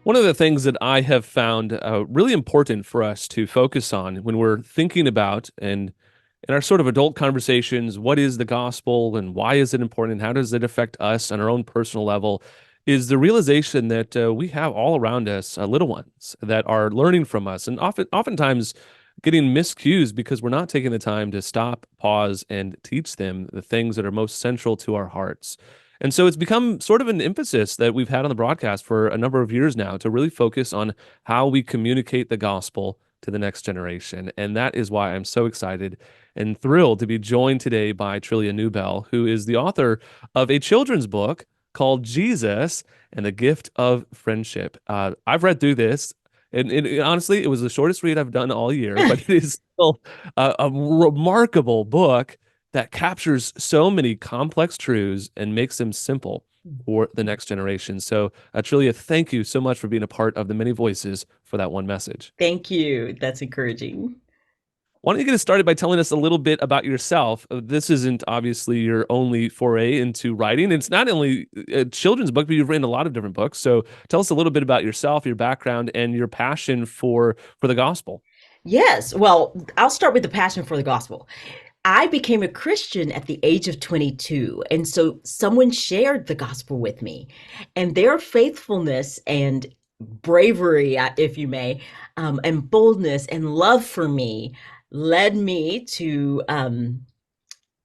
One of the things that I have found really important for us to focus on when we're thinking about and in our sort of adult conversations, what is the gospel and why is it important and how does it affect us on our own personal level, is the realization that we have all around us little ones that are learning from us and oftentimes getting miscues because we're not taking the time to stop, pause, and teach them the things that are most central to our hearts. And so it's become sort of an emphasis that we've had on the broadcast for a number of years now to really focus on how we communicate the gospel to the next generation. And that is why I'm so excited and thrilled to be joined today by Trillia Newbell, who is the author of a children's book called Jesus and the Gift of Friendship. I've read through this. And honestly, it was the shortest read I've done all year, but it is still a remarkable book that captures so many complex truths and makes them simple for the next generation. So, Trillia, thank you so much for being a part of the many voices for that one message. Thank you. That's encouraging. Why don't you get us started by telling us a little bit about yourself? This isn't obviously your only foray into writing. It's not only a children's book, but you've written a lot of different books. So tell us a little bit about yourself, your background, and your passion for the gospel. Yes. Well, I'll start with the passion for the gospel. I became a Christian at the age of 22. And so someone shared the gospel with me, and their faithfulness and bravery, if you may, and boldness and love for me led me to the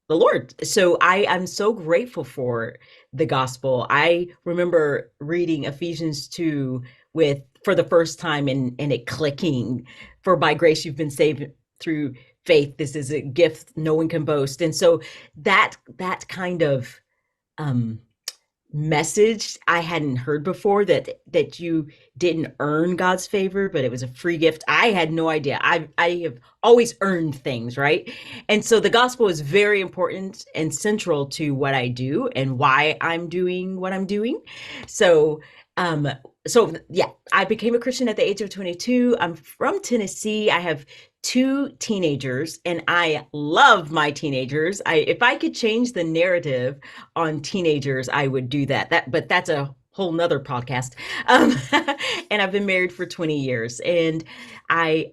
Lord. So I'm so grateful for the gospel. I remember reading Ephesians 2 with for the first time and it clicking. For by grace you've been saved through faith. This is a gift, no one can boast. And so that kind of um message I hadn't heard before, that you didn't earn God's favor, but it was a free gift. I had no idea. I have always earned things, right? And so the gospel is very important and central to what I do and why I'm doing what I'm doing. So um yeah, I became a Christian at the age of 22. I'm from Tennessee. I have two teenagers and I love my teenagers. I If I could change the narrative on teenagers, I would do that. But that's a whole nother podcast. Um, and I've been married for 20 years. And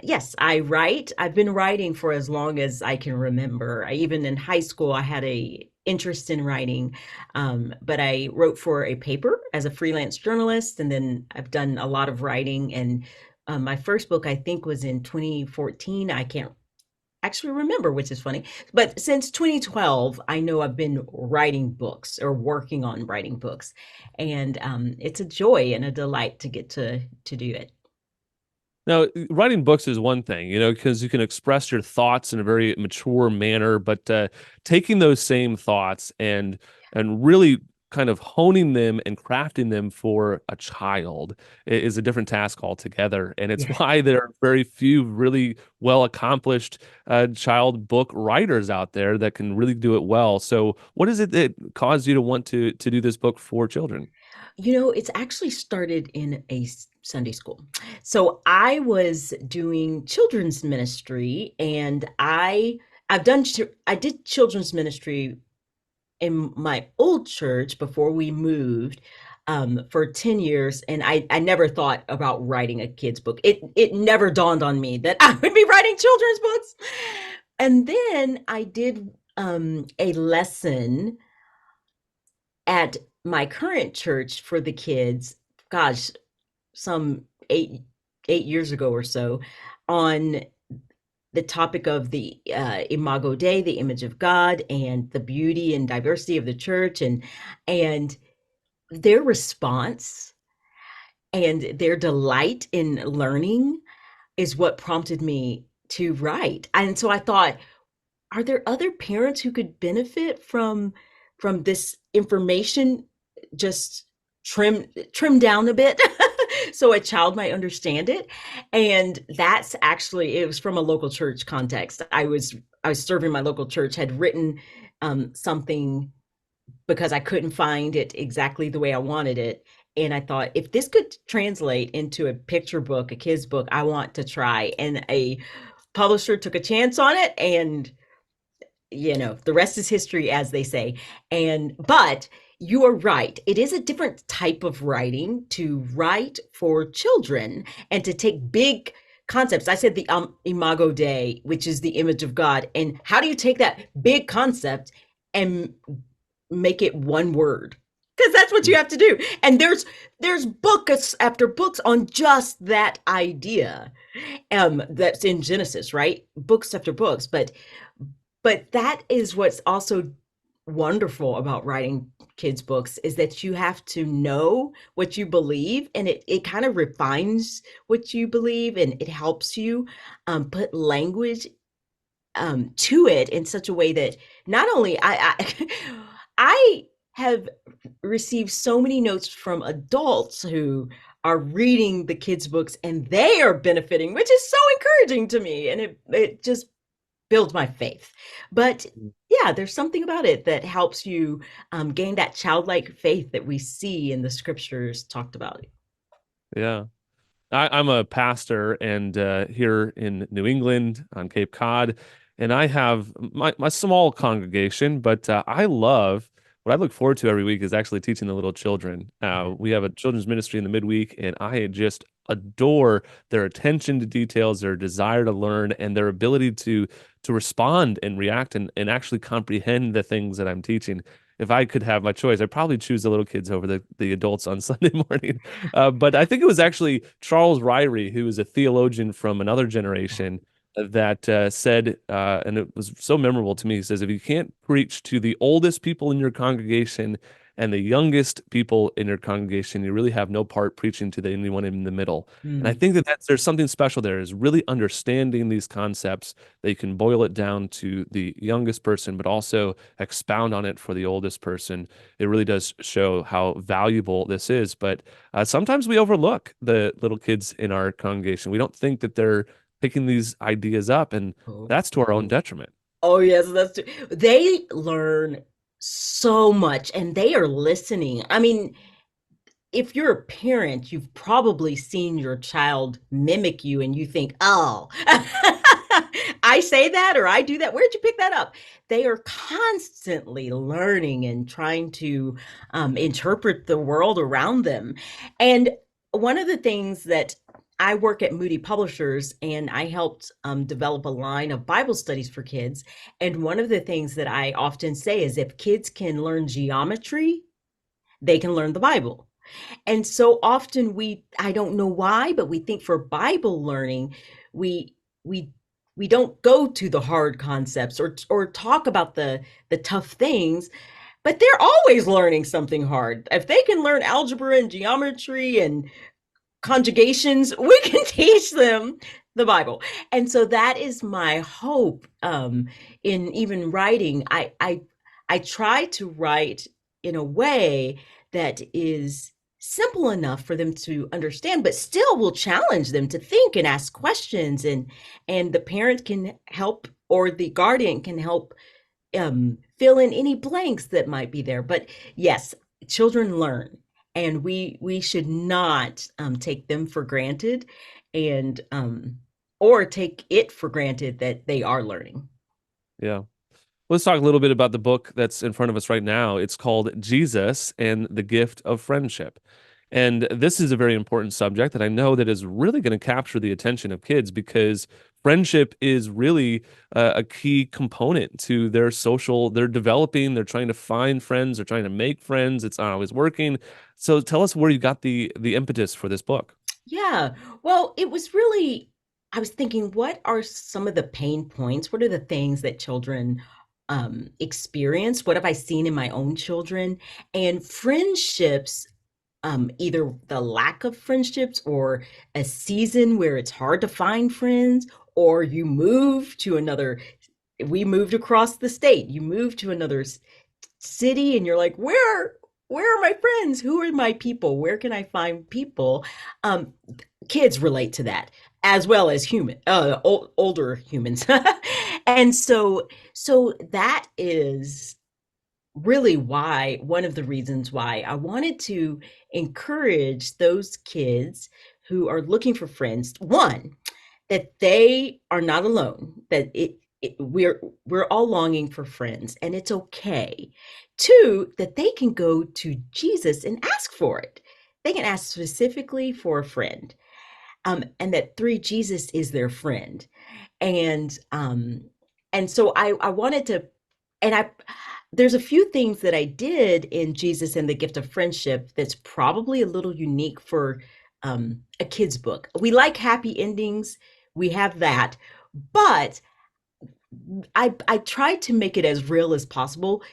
yes, I write. I've been writing for as long as I can remember. Even in high school, I had a interest in writing, but I wrote for a paper as a freelance journalist, and then I've done a lot of writing. And my first book, I think, was in 2014. I can't actually remember, which is funny. But since 2012, I know I've been writing books or working on writing books, and it's a joy and a delight to get to do it. Now, writing books is one thing, because you can express your thoughts in a very mature manner, but taking those same thoughts and really kind of honing them and crafting them for a child is a different task altogether. And it's Yeah. why there are very few really well accomplished child book writers out there that can really do it well. So, what is it that caused you to want to do this book for children? It's actually started in a Sunday school. So I was doing children's ministry, and I did children's ministry in my old church before we moved, for 10 years, and I never thought about writing a kid's book. It never dawned on me that I would be writing children's books. And then I did a lesson at my current church for the kids, gosh, some eight years ago or so, on the topic of the Imago Dei, the image of God, and the beauty and diversity of the church, and their response and their delight in learning is what prompted me to write. And so I thought, are there other parents who could benefit from this information, just trim down a bit so a child might understand it? And that's actually, it was from a local church context. I was serving my local church, had written something because I couldn't find it exactly the way I wanted it. And I thought, if this could translate into a picture book, a kid's book, I want to try. And a publisher took a chance on it, and the rest is history, as they say. But You are right. It is a different type of writing to write for children and to take big concepts. I said the Imago Dei, which is the image of God. And how do you take that big concept and make it one word? Because that's what you have to do. And there's books after books on just that idea. That's in Genesis, right? Books after books. But that is what's also wonderful about writing kids books is that you have to know what you believe, and it kind of refines what you believe, and it helps you put language to it in such a way that not only I have received so many notes from adults who are reading the kids books and they are benefiting, which is so encouraging to me, and it just builds my faith. But yeah, there's something about it that helps you gain that childlike faith that we see in the scriptures talked about. Yeah. I'm a pastor and here in New England on Cape Cod, and I have my small congregation, but I love what I look forward to every week is actually teaching the little children. We have a children's ministry in the midweek, and I just adore their attention to details, their desire to learn, and their ability to respond and react and actually comprehend the things that I'm teaching. If I could have my choice, I'd probably choose the little kids over the adults on Sunday morning. But I think it was actually Charles Ryrie, who is a theologian from another generation, that said, and it was so memorable to me. He says, if you can't preach to the oldest people in your congregation and the youngest people in your congregation, you really have no part preaching to anyone in the middle. And I Mm. think that there's something special there is really understanding these concepts that you can boil it down to the youngest person, but also expound on it for the oldest person. It really does show how valuable this is. But sometimes we overlook the little kids in our congregation. We don't think that they're picking these ideas up, and Oh. that's to our own detriment. Oh yes, that's true. They learn so much and they are listening. I mean, if you're a parent, you've probably seen your child mimic you and you think, oh, I say that or I do that. Where'd you pick that up? They are constantly learning and trying to interpret the world around them. And one of the things that I work at Moody Publishers and I helped develop a line of Bible studies for kids. And one of the things that I often say is if kids can learn geometry, they can learn the Bible. And so often I don't know why, but we think for Bible learning, we we we don't go to the hard concepts or talk about the tough things, but they're always learning something hard. If they can learn algebra and geometry and conjugations, we can teach them the Bible. And so that is my hope in even writing. I try to write in a way that is simple enough for them to understand, but still will challenge them to think and ask questions. And the parent can help or the guardian can help fill in any blanks that might be there. But yes, children learn, and we should not take them for granted, and or take it for granted that they are learning. Yeah. Let's talk a little bit about the book that's in front of us right now. It's called Jesus and the Gift of Friendship. And this is a very important subject that I know that is really going to capture the attention of kids because friendship is really a key component to their social, they're developing, they're trying to find friends, they're trying to make friends. It's not always working. So tell us where you got the impetus for this book. Yeah. Well, it was really, I was thinking, what are some of the pain points? What are the things that children experience? What have I seen in my own children? And friendships, either the lack of friendships or a season where it's hard to find friends, or you move to another, we moved across the state, you move to another city and you're like, where are my friends? Who are my people? Where can I find people? Um, Kids relate to that as well as older humans. And so that is really why one of the reasons why I wanted to encourage those kids who are looking for friends, one, that they are not alone, that we're all longing for friends, and it's okay. Two, that they can go to Jesus and ask for it. They can ask specifically for a friend. And that three, Jesus is their friend. And so I wanted to, and I there's a few things that I did in Jesus and the Gift of Friendship that's probably a little unique for a kid's book. We like happy endings, we have that, but I tried to make it as real as possible.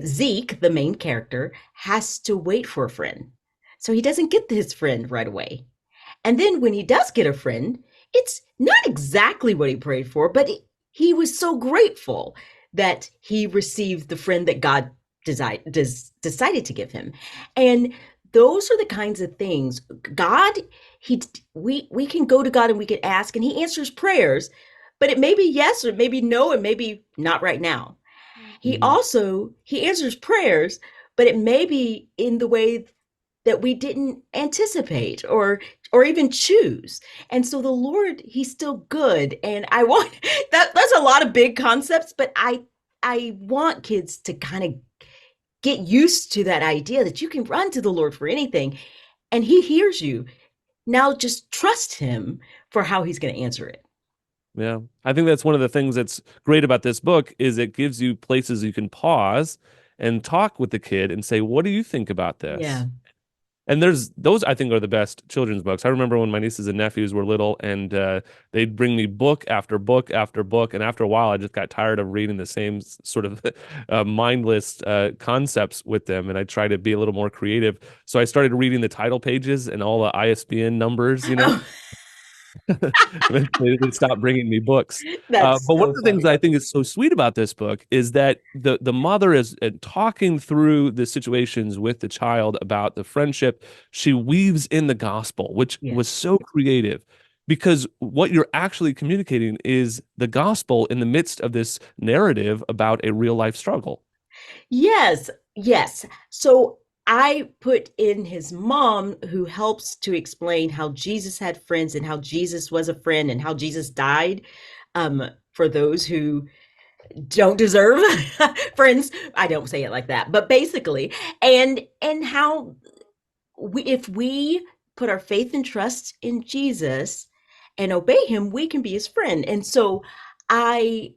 Zeke, the main character, has to wait for a friend, so he doesn't get his friend right away. And then when he does get a friend, it's not exactly what he prayed for, but he was so grateful that he received the friend that God decided to give him. And those are the kinds of things God, he we can go to God and we can ask and he answers prayers, but it may be yes or maybe no and maybe not right now. Mhm. He answers prayers, but it may be in the way that we didn't anticipate or even choose. And so the Lord, he's still good. And I want that's a lot of big concepts, but I want kids to kind of get used to that idea that you can run to the Lord for anything and he hears you. Now just trust him for how he's going to answer it. Yeah. I think that's one of the things that's great about this book is it gives you places you can pause and talk with the kid and say, "What do you think about Yeah. this?" And there's those I think are the best children's books. I remember when my nieces and nephews were little and they'd bring me book after book after book. And after a while, I just got tired of reading the same sort of mindless concepts with them. And I tried to be a little more creative. So I started reading the title pages and all the ISBN numbers, Oh, Eventually, they stopped bringing me books. that's But one so of the things funny. I think is so sweet about this book is that the mother is talking through the situations with the child about the friendship. She weaves in the gospel, which was Yes. so creative. Because what you're actually communicating is the gospel in the midst of this narrative about a real life struggle. Yes, yes. So I put in his mom, who helps to explain how Jesus had friends and how Jesus was a friend and how Jesus died for those who don't deserve friends. I don't say it like that, but basically, and how if we put our faith and trust in Jesus and obey him, we can be his friend. And so I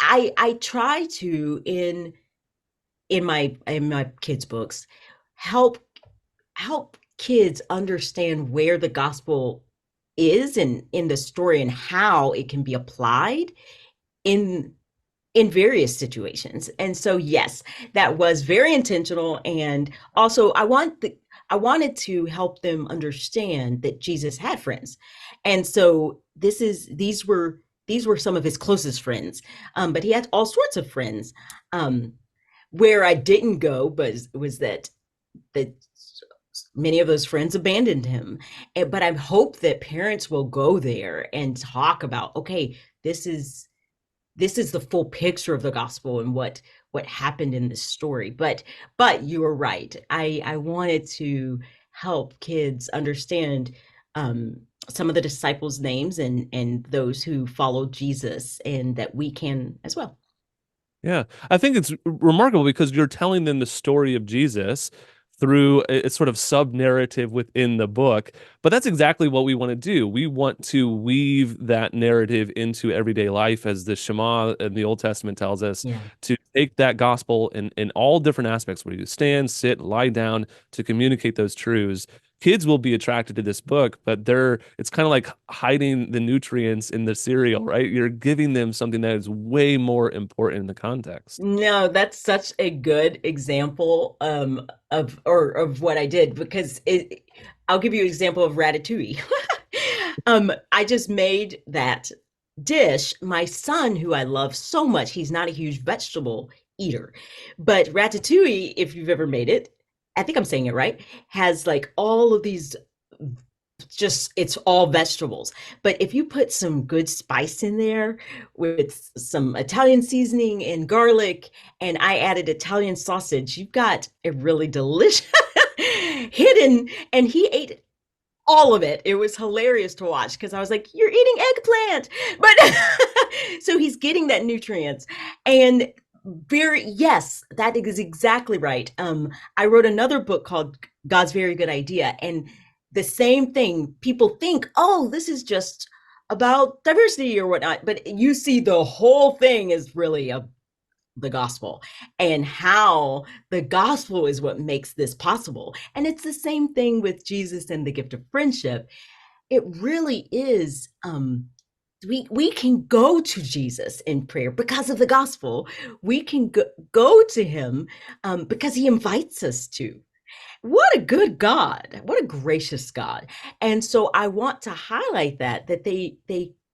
I try to in my kids books help kids understand where the gospel is and in the story and how it can be applied in various situations. And so yes, that was very intentional. And also I wanted to help them understand that Jesus had friends. And so these were some of his closest friends. But he had all sorts of friends. Where I didn't go was that many of those friends abandoned him. But I hope that parents will go there and talk about, okay, this is the full picture of the gospel and what happened in this story. But you are right. I wanted to help kids understand um, some of the disciples' names and those who followed Jesus, and that we can as well. Yeah, I think it's remarkable because you're telling them the story of Jesus through a sort of sub narrative within the book. But that's exactly what we want to do. We want to weave that narrative into everyday life, as the Shema in the Old Testament tells us, Yeah. to take that gospel in all different aspects, where you stand, sit, lie down, to communicate those truths. Kids will be attracted to this book, but it's kind of like hiding the nutrients in the cereal, right? You're giving them something that is way more important in the context. No, that's such a good example of what I did, because I'll give you an example of ratatouille. I just made that dish. My son, who I love so much, he's not a huge vegetable eater, but ratatouille, if you've ever made it, I think I'm saying it right, has like all of these, just it's all vegetables. But if you put some good spice in there with some Italian seasoning and garlic, and I added Italian sausage, you've got a really delicious hidden. And he ate all of it. It was hilarious to watch because I was like, "You're eating eggplant," but So he's getting that nutrients. And very, yes, that is exactly right. I wrote another book called God's Very Good Idea. And the same thing, people think, oh, this is just about diversity or whatnot. But you see, the whole thing is really the gospel, and how the gospel is what makes this possible. And it's the same thing with Jesus and the gift of friendship. It really is. We can go to Jesus in prayer because of the gospel. We can go to him because he invites us to. What a good God. What a gracious God. And so I want to highlight that they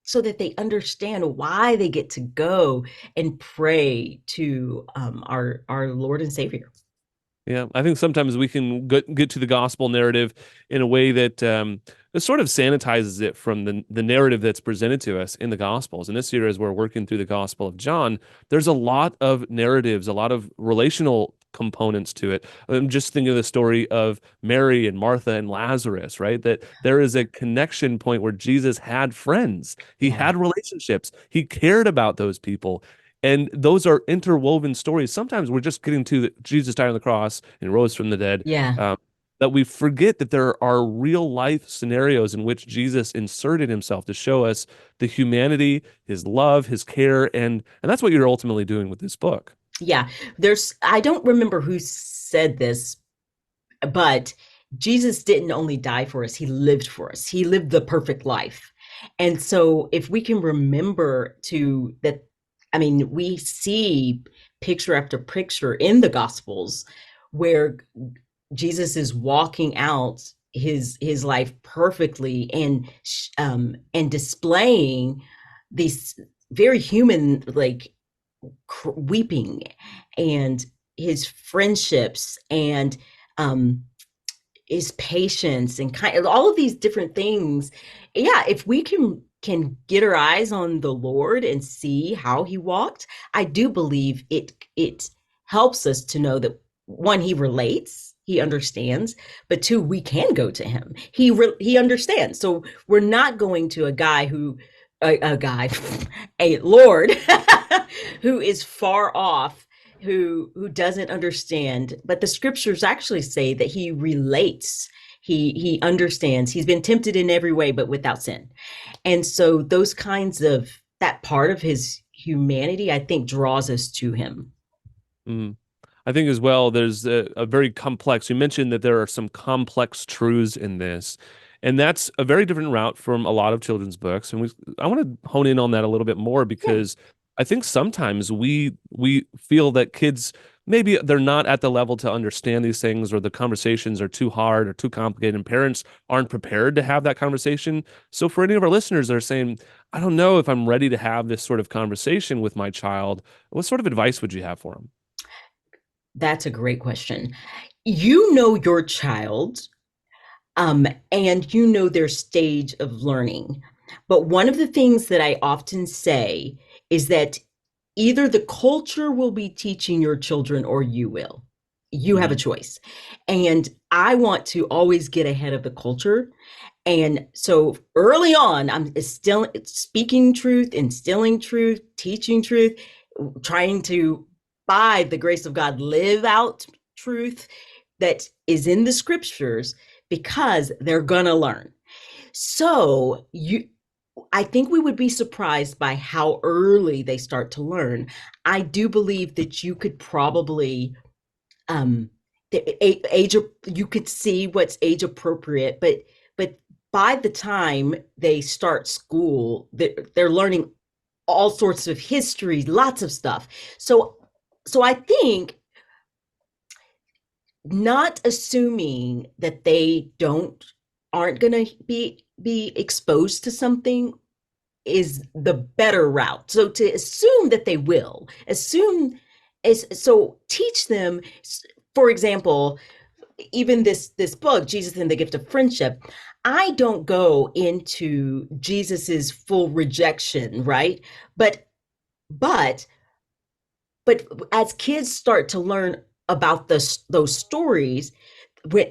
so that they understand why they get to go and pray to our Lord and Savior. Yeah, I think sometimes we can get to the gospel narrative in a way that it sort of sanitizes it from the narrative that's presented to us in the gospels. And this year, as we're working through the Gospel of John, there's a lot of narratives, a lot of relational components to it. I'm just thinking of the story of Mary and Martha and Lazarus, right? That there is a connection point where Jesus had friends, he Yeah. had relationships, he cared about those people. And those are interwoven stories. Sometimes we're just getting to Jesus died on the cross and rose from the dead. Yeah. Um, that we forget that there are real life scenarios in which Jesus inserted himself to show us the humanity, his love, his care, and that's what you're ultimately doing with this book. Yeah. I don't remember who said this, but Jesus didn't only die for us, he lived for us. He lived the perfect life. And so if we can remember to that, I mean, we see picture after picture in the gospels where Jesus is walking out his life perfectly, and displaying these very human, like weeping, and his friendships, and um his patience, and kind of all of these different things. Yeah, if we can get our eyes on the Lord and see how he walked, I do believe it helps us to know that, one, he relates, he understands, but two, we can go to him. He understands. So we're not going to a guy who a guy a Lord who is far off, who doesn't understand. But the scriptures actually say that he relates, he understands, he's been tempted in every way but without sin. And so those kinds of, that part of his humanity, I think, draws us to him. Mm. I think as well, there's a very complex, you mentioned that there are some complex truths in this. And that's a very different route from a lot of children's books. And I want to hone in on that a little bit more Yeah. because I think sometimes we feel that kids maybe they're not at the level to understand these things, or the conversations are too hard or too complicated, and parents aren't prepared to have that conversation. So for any of our listeners that are saying, I don't know if I'm ready to have this sort of conversation with my child, what sort of advice would you have for them? That's a great question. You know your child, and you know their stage of learning. But one of the things that I often say is that either the culture will be teaching your children or you will. You have a Hmm. choice. And I want to always get ahead of the culture. And so early on, I'm still speaking truth, instilling truth, teaching truth, trying to, by the grace of God, live out truth that is in the scriptures, because they're going to learn. So I think we would be surprised by how early they start to learn. I do believe that you could probably, um the age, you could see what's age appropriate, but by the time they start school, they're learning all sorts of history, lots of stuff. So I think, not assuming that they don't aren't going to be exposed to something is the better route. So to assume that they will, assume is, so teach them. For example, even this book, Jesus and the Gift of Friendship, I don't go into Jesus's full rejection, right? But but but as kids start to learn about those stories,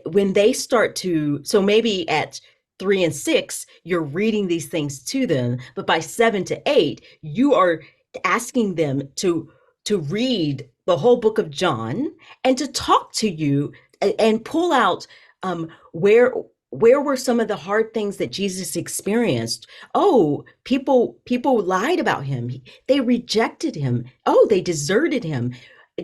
when they start to, so maybe at 3 and 6, you're reading these things to them, but by 7 to 8, you are asking them to read the whole book of John and to talk to you and pull out where were some of the hard things that Jesus experienced. Oh, people lied about him. They rejected him. Oh, they deserted him.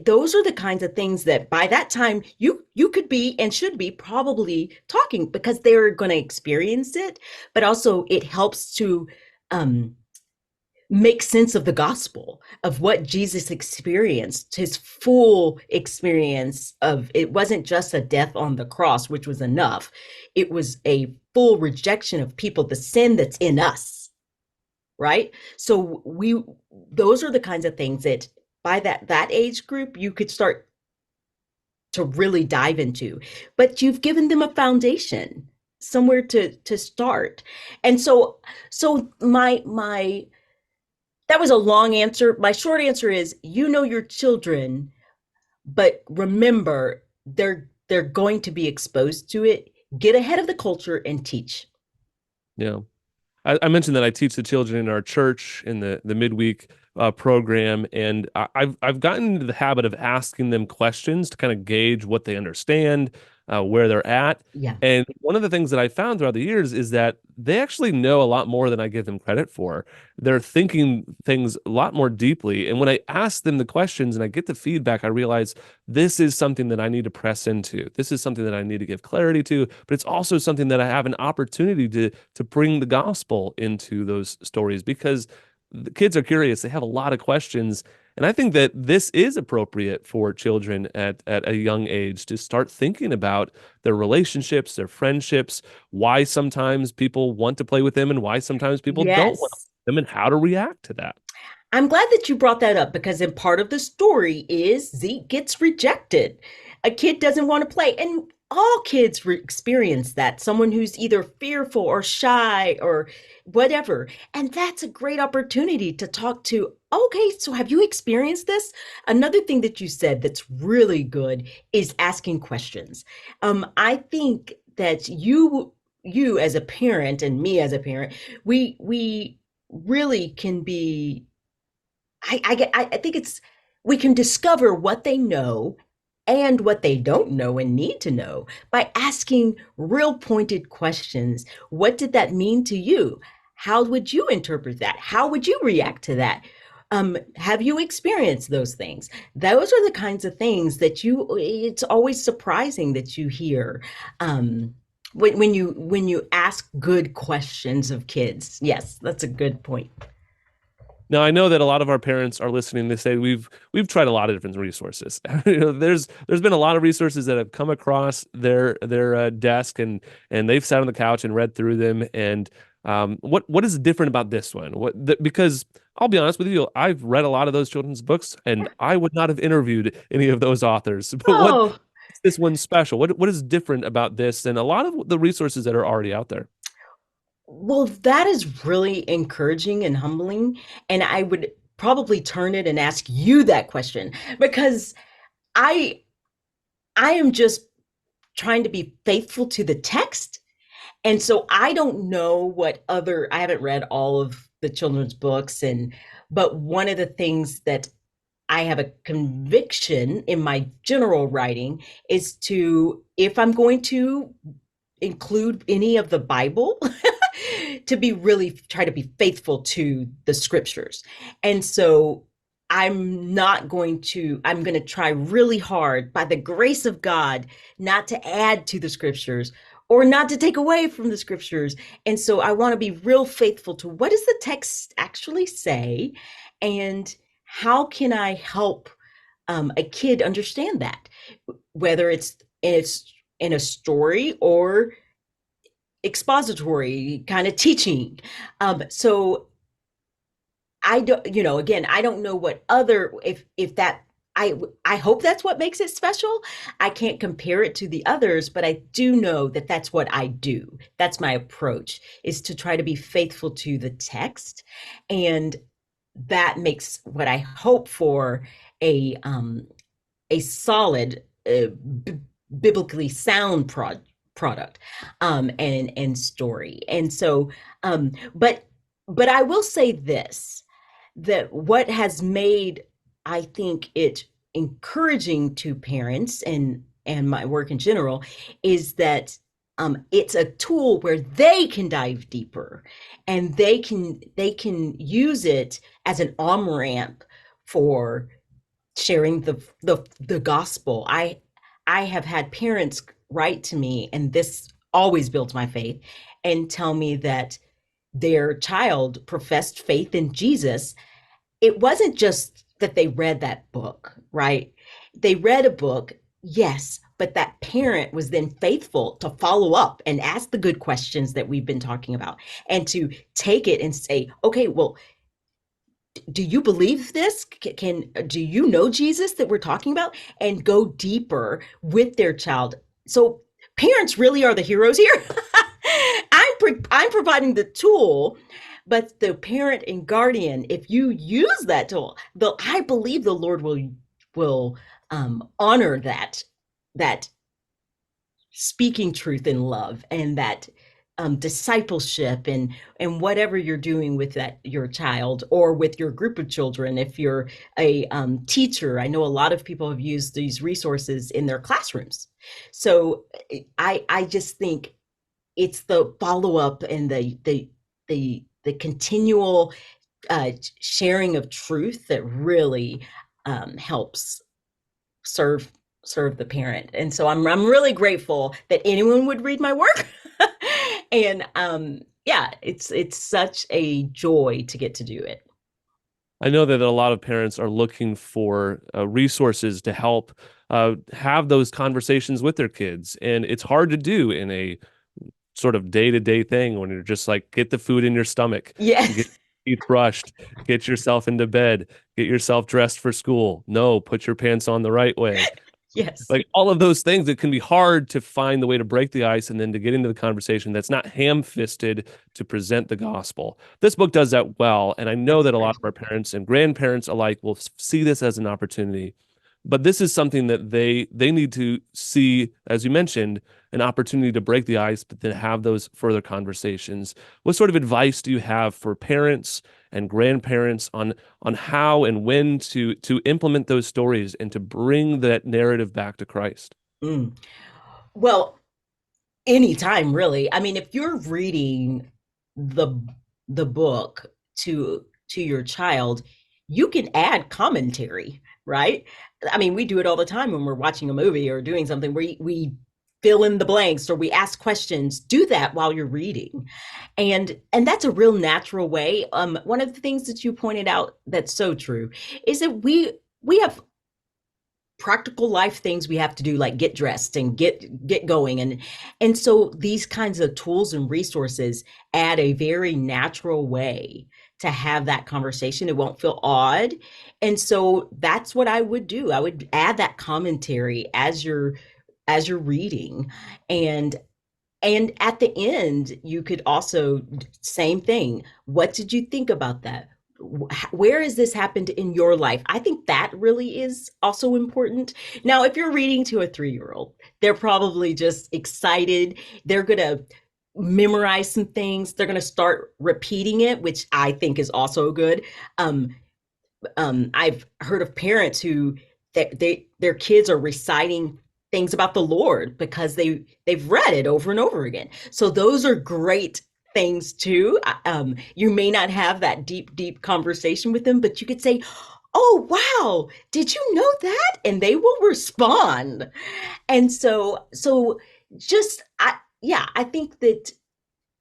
Those are the kinds of things that by that time you could be and should be probably talking, because they're going to experience it, but also it helps to um make sense of the gospel, of what Jesus experienced, his full experience of it. Wasn't just a death on the cross, which was enough. It was a full rejection of people, the sin that's in us, right? So we those are the kinds of things that by that age group you could start to really dive into. But you've given them a foundation, somewhere to start. And so my that was a long answer. My short answer is, you know your children, but remember they're going to be exposed to it. Get ahead of the culture and teach. Yeah. I mentioned that I teach the children in our church in the midweek program, and I've gotten into the habit of asking them questions to kind of gauge what they understand, where they're at. Yeah. And one of the things that I found throughout the years is that they actually know a lot more than I give them credit for. They're thinking things a lot more deeply. And when I ask them the questions and I get the feedback, I realize this is something that I need to press into. This is something that I need to give clarity to, but it's also something that I have an opportunity to bring the gospel into those stories, because the kids are curious. They have a lot of questions. And I think that this is appropriate for children at a young age to start thinking about their relationships, their friendships, why sometimes people want to play with them and why sometimes people don't want to Yes. play with them, and how to react to that. I'm glad that you brought that up, because in part of the story is Zeke gets rejected. A kid doesn't want to play, and all kids experience that. Someone who's either fearful or shy or whatever. And that's a great opportunity to talk to. Okay, so have you experienced this? Another thing that you said that's really good is asking questions. I think that you as a parent and me as a parent, we really can be I think it's we can discover what they know and what they don't know and need to know by asking real pointed questions. What did that mean to you? How would you interpret that? How would you react to that? Have you experienced those things? Those are the kinds of things that it's always surprising that you hear when you ask good questions of kids. Yes, that's a good point. Now, I know that a lot of our parents are listening. They say we've tried a lot of different resources. There's been a lot of resources that have come across their desk, and they've sat on the couch and read through them. And what is different about this one? Because I'll be honest with you, I've read a lot of those children's books, and I would not have interviewed any of those authors. But what Oh, makes this one special? What is different about this than a lot of the resources that are already out there? well, that is really encouraging and humbling. And I would probably turn it and ask you that question, because I I am just trying to be faithful to the text. And so I don't know what other I haven't read all of the children's books, and but one of the things that I have a conviction in my general writing is to, if I'm going to include any of the Bible, to be really try to be faithful to the scriptures. And so I'm going to try really hard by the grace of God not to add to the scriptures or not to take away from the scriptures. And so I want to be real faithful to what does the text actually say, and how can I help a kid understand that, whether it's in a story or expository kind of teaching. So I don't, again, I don't know what other if that I hope that's what makes it special. I can't compare it to the others, but I do know that that's what I do. That's my approach, is to try to be faithful to the text, and that makes what I hope for a solid, biblically sound product and story. And so but I will say this, that what has made, I think, it encouraging to parents and my work in general is that it's a tool where they can dive deeper, and they can use it as an on ramp for sharing the gospel. I have had parents write to me, and this always builds my faith, and tell me that their child professed faith in Jesus. It wasn't just that they read that book, right? They read a book, yes, but that parent was then faithful to follow up and ask the good questions that we've been talking about, and to take it and say, okay, well, do you believe this? Can do you know Jesus that we're talking about? And go deeper with their child. So parents really are the heroes here. I'm providing the tool, but the parent and guardian, if you use that tool, I believe the Lord will honor that speaking truth in love, and that discipleship, and whatever you're doing with that your child, or with your group of children. If you're a teacher, I know a lot of people have used these resources in their classrooms. So I just think it's the follow up and the continual sharing of truth that really helps serve serve the parent. And so I'm really grateful that anyone would read my work. And yeah, it's such a joy to get to do it. I know that a lot of parents are looking for resources to help have those conversations with their kids, and it's hard to do in a sort of day to day thing when you're just like, get the food in your stomach, get Yes. your teeth brushed, get yourself into bed, get yourself dressed for school. No, put your pants on the right way. Yes. Like all of those things, it can be hard to find the way to break the ice and then to get into the conversation that's not ham-fisted to present the gospel. This book does that well, and I know That's that a lot great. of our parents and grandparents alike will see this as an opportunity. But this is something that they need to see, as you mentioned, an opportunity to break the ice, but then have those further conversations. What sort of advice do you have for parents and grandparents on how and when to implement those stories and to bring that narrative back to Christ? Mm. Well, anytime really. I mean, if you're reading the the book to your child, you can add commentary, right? I mean, we do it all the time when we're watching a movie or doing something. We fill in the blanks, or we ask questions. Do that while you're reading. And that's a real natural way. One of the things that you pointed out that's so true is that we have practical life things we have to do, like get dressed and get going, and so these kinds of tools and resources add a very natural way to have that conversation. It won't feel odd. And so that's what I would do. I would add that commentary as you're reading. And at the end, you could also, same thing. What did you think about that? Where has this happened in your life? I think that really is also important. Now, if you're reading to a 3-year old, they're probably just excited. They're going to memorize some things. They're going to start repeating it, which I think is also good. Um, I've heard of parents who their kids are reciting things about the Lord because they've read it over and over again. So those are great things too. You may not have that deep conversation with them, but you could say, "Oh wow, did you know that?" And they will respond. And so just I yeah, I think that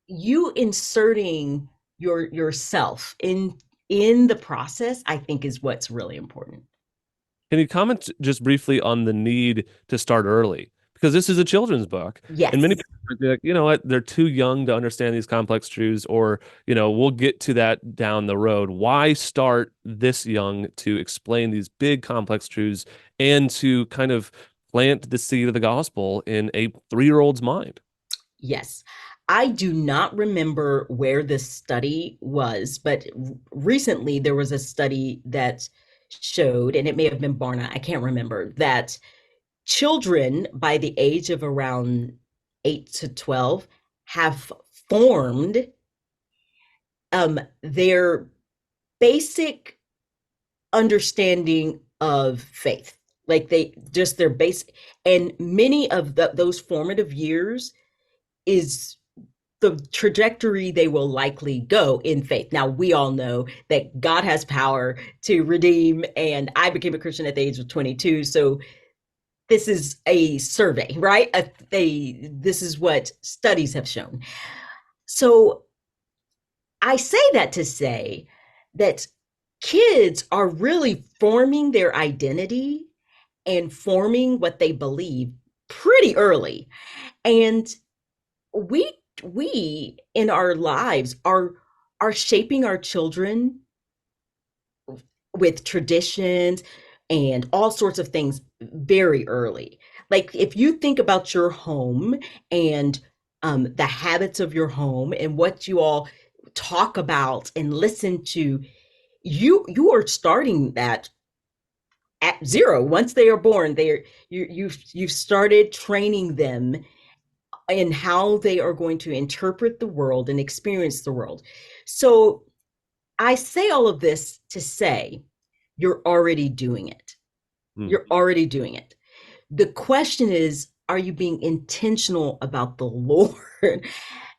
you inserting yourself in the process, I think, is what's really important. Can you comment just briefly on the need to start early? Because this is a children's book, and many Yes. people are like, you know what, they're too young to understand these complex truths, or, we'll get to that down the road. Why start this young to explain these big complex truths and to kind of plant the seed of the gospel in a 3-year-old's mind? Yes. I do not remember where this study was, but recently there was a study that showed, and it may have been Barna, I can't remember, that children by the age of around 8 to 12 have formed their basic understanding of faith. Like they just their base, and many of those formative years is the trajectory they will likely go in faith. Now, we all know that God has power to redeem, and I became a Christian at the age of 22. So this is a survey, right? This is what studies have shown. So I say that to say that kids are really forming their identity and forming what they believe pretty early. And we in our lives are shaping our children with traditions and all sorts of things very early. Like if you think about your home and the habits of your home and what you all talk about and listen to, you are starting that at zero. Once they are born, you've started training them in how they are going to interpret the world and experience the world. So I say all of this to say you're already doing it. Mm. You're already doing it. The question is, are you being intentional about the Lord?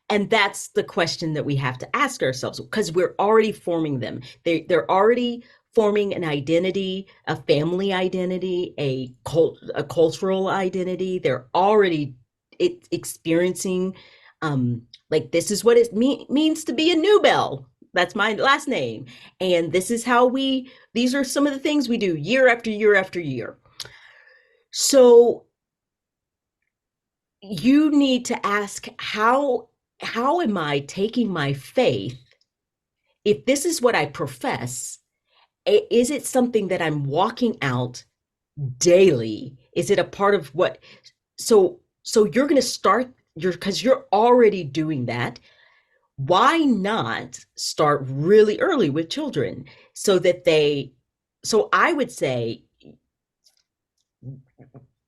And that's the question that we have to ask ourselves because we're already forming them. They're already forming an identity, a family identity, a cultural identity. They're already experiencing like this is what it means to be a Newbell. That's my last name. And this is how these are some of the things we do year after year after year. So you need to ask how am I taking my faith? If this is what I profess, is it something that I'm walking out daily? Is it a part of what? So you're going to start your because you're already doing that. Why not start really early with children so that they? So I would say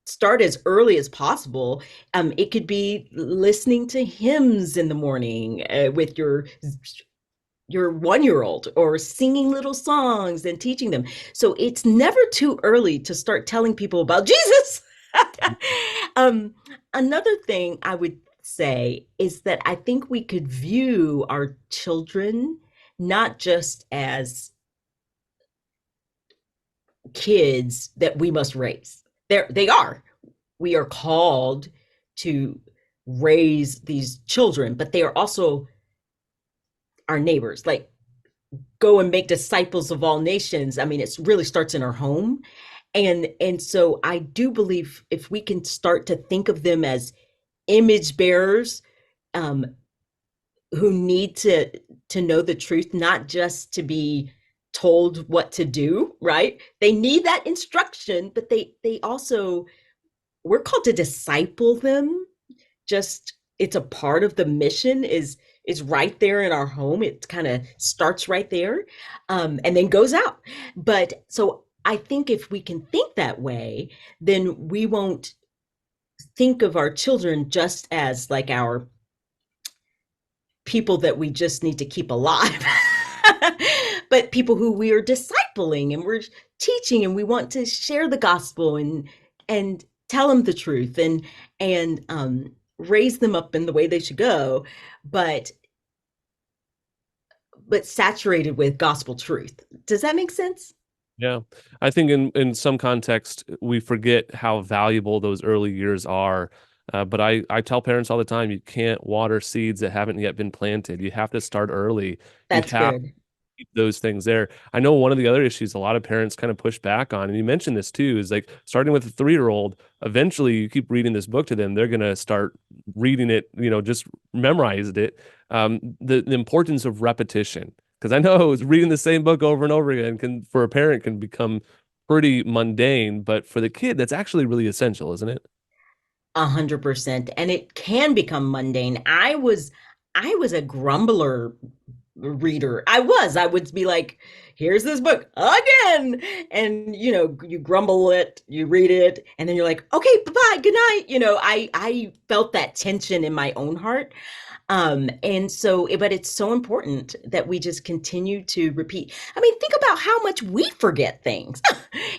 start as early as possible. It could be listening to hymns in the morning with your 1 year old or singing little songs and teaching them. So it's never too early to start telling people about Jesus. um, Another thing I would say is that I think we could view our children not just as kids that we must raise. They are. We are called to raise these children, but they are also our neighbors. Like go and make disciples of all nations. I mean, it really starts in our home. And so I do believe if we can start to think of them as image bearers um, who need to know the truth, not just to be told what to do, right? They need that instruction, but they also we're called to disciple them. Just it's a part of the mission is right there in our home. It kind of starts right there and then goes out. But so I think if we can think that way, then we won't think of our children just as like our people that we just need to keep alive, but people who we are discipling and we're teaching and we want to share the gospel and tell them the truth and raise them up in the way they should go, but saturated with gospel truth. Does that make sense? Yeah. I think in some context we forget how valuable those early years are. But I tell parents all the time, you can't water seeds that haven't yet been planted. You have to start early. You That's have good. keep those things there. I know one of the other issues a lot of parents kind of push back on, and you mentioned this too, is like starting with a 3-year-old, eventually you keep reading this book to them, they're going to start reading it, just memorized it. The importance of repetition, because I know reading the same book over and over again can, for a parent, can become pretty mundane, but for the kid, that's actually really essential, isn't it? 100%. And it can become mundane. I was a grumbler reader. I would be like, here's this book again. And you grumble it, you read it, and then you're like, okay, bye-bye, good night. I felt that tension in my own heart. And so, but it's so important that we just continue to repeat. I mean, think about how much we forget things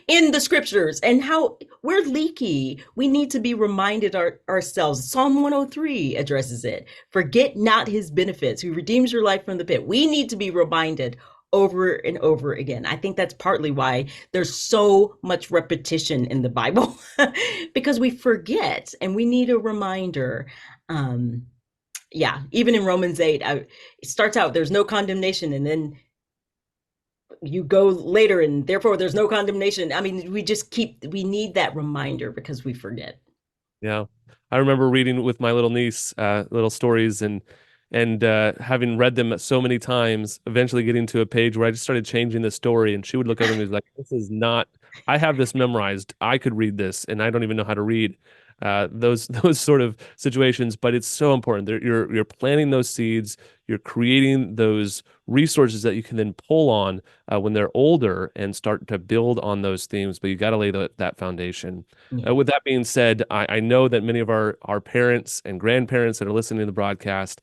in the scriptures and how we're leaky. We need to be reminded ourselves. Psalm 103 addresses it. Forget not his benefits, who redeems your life from the pit. We need to be reminded over and over again. I think that's partly why there's so much repetition in the Bible because we forget and we need a reminder. Um, yeah, even in Romans 8, it starts out there's no condemnation, and then you go later and therefore there's no condemnation. I mean, we need that reminder because we forget. Yeah. I remember reading with my little niece little stories and having read them so many times, eventually getting to a page where I just started changing the story and she would look over me and be like, this is not, I have this memorized. I could read this and I don't even know how to read. Those those sort of situations, but it's so important. You're planting those seeds, you're creating those resources that you can then pull on when they're older and start to build on those themes. But you got to lay that foundation. Yeah. With that being said, I know that many of our parents and grandparents that are listening to the broadcast,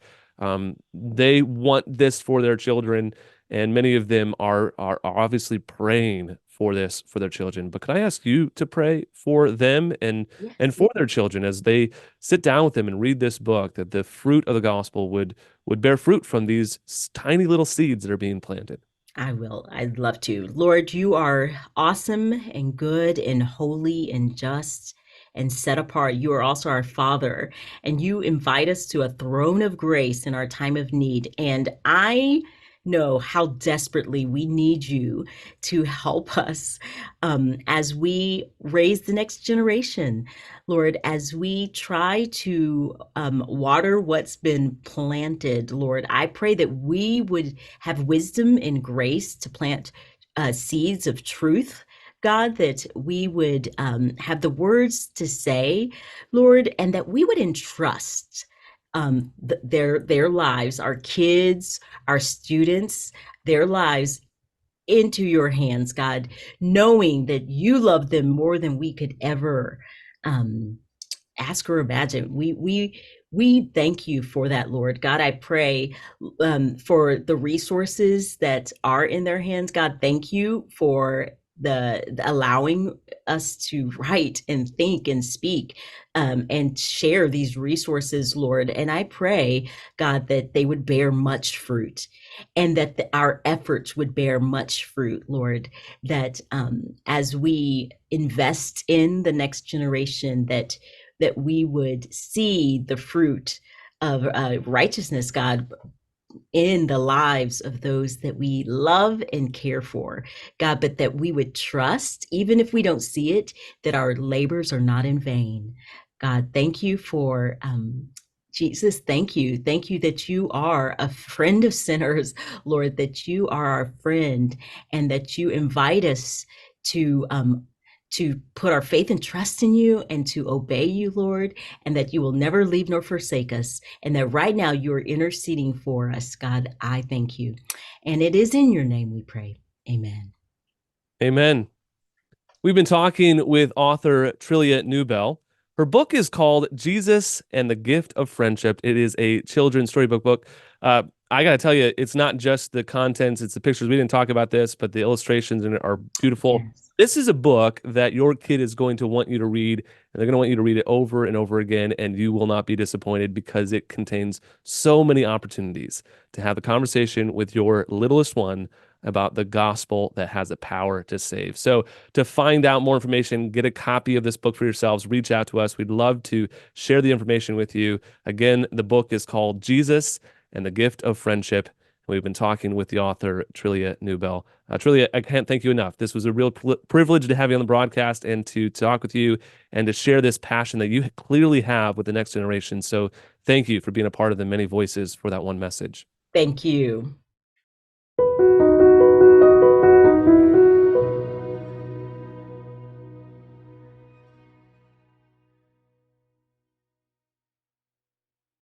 they want this for their children, and many of them are obviously praying for this for their children. But could I ask you to pray for them and Yes. for their children as they sit down with them and read this book, that the fruit of the gospel would bear fruit from these tiny little seeds that are being planted? I will. I'd love to. Lord, you are awesome and good and holy and just and set apart. You are also our Father, and you invite us to a throne of grace in our time of need. And I know how desperately we need you to help us as we raise the next generation. Lord, as we try to water what's been planted, Lord, I pray that we would have wisdom and grace to plant seeds of truth. God, that we would have the words to say, Lord, and that we would entrust their lives, our kids, our students, their lives into your hands, God, knowing that you love them more than we could ever um, ask or imagine. We thank you for that, Lord God. I pray for the resources that are in their hands. God, thank you for the allowing us to write and think and speak and share these resources, Lord. And I pray, God, that they would bear much fruit and that our efforts would bear much fruit, Lord. That as we invest in the next generation, that we would see the fruit of righteousness, God, in the lives of those that we love and care for, God, but that we would trust, even if we don't see it, that our labors are not in vain. God, thank you for Jesus, thank you. Thank you that you are a friend of sinners, Lord, that you are our friend and that you invite us to put our faith and trust in you and to obey you, Lord, and that you will never leave nor forsake us, and that right now you are interceding for us. God, I thank you. And it is in your name we pray. Amen. Amen. We've been talking with author Trillia Newbell. Her book is called Jesus and the Gift of Friendship. It is a children's storybook book. I got to tell you, it's not just the contents, it's the pictures. We didn't talk about this, but the illustrations in it are beautiful. Yes. This is a book that your kid is going to want you to read, and they're going to want you to read it over and over again, and you will not be disappointed because it contains so many opportunities to have the conversation with your littlest one about the gospel that has the power to save. So, to find out more information, get a copy of this book for yourselves, reach out to us. We'd love to share the information with you. Again, the book is called Jesus and the Gift of Friendship. We've been talking with the author, Trillia Newbell. Trillia, I can't thank you enough. This was a real privilege to have you on the broadcast and to talk with you and to share this passion that you clearly have with the next generation. So thank you for being a part of the many voices for that one message. Thank you.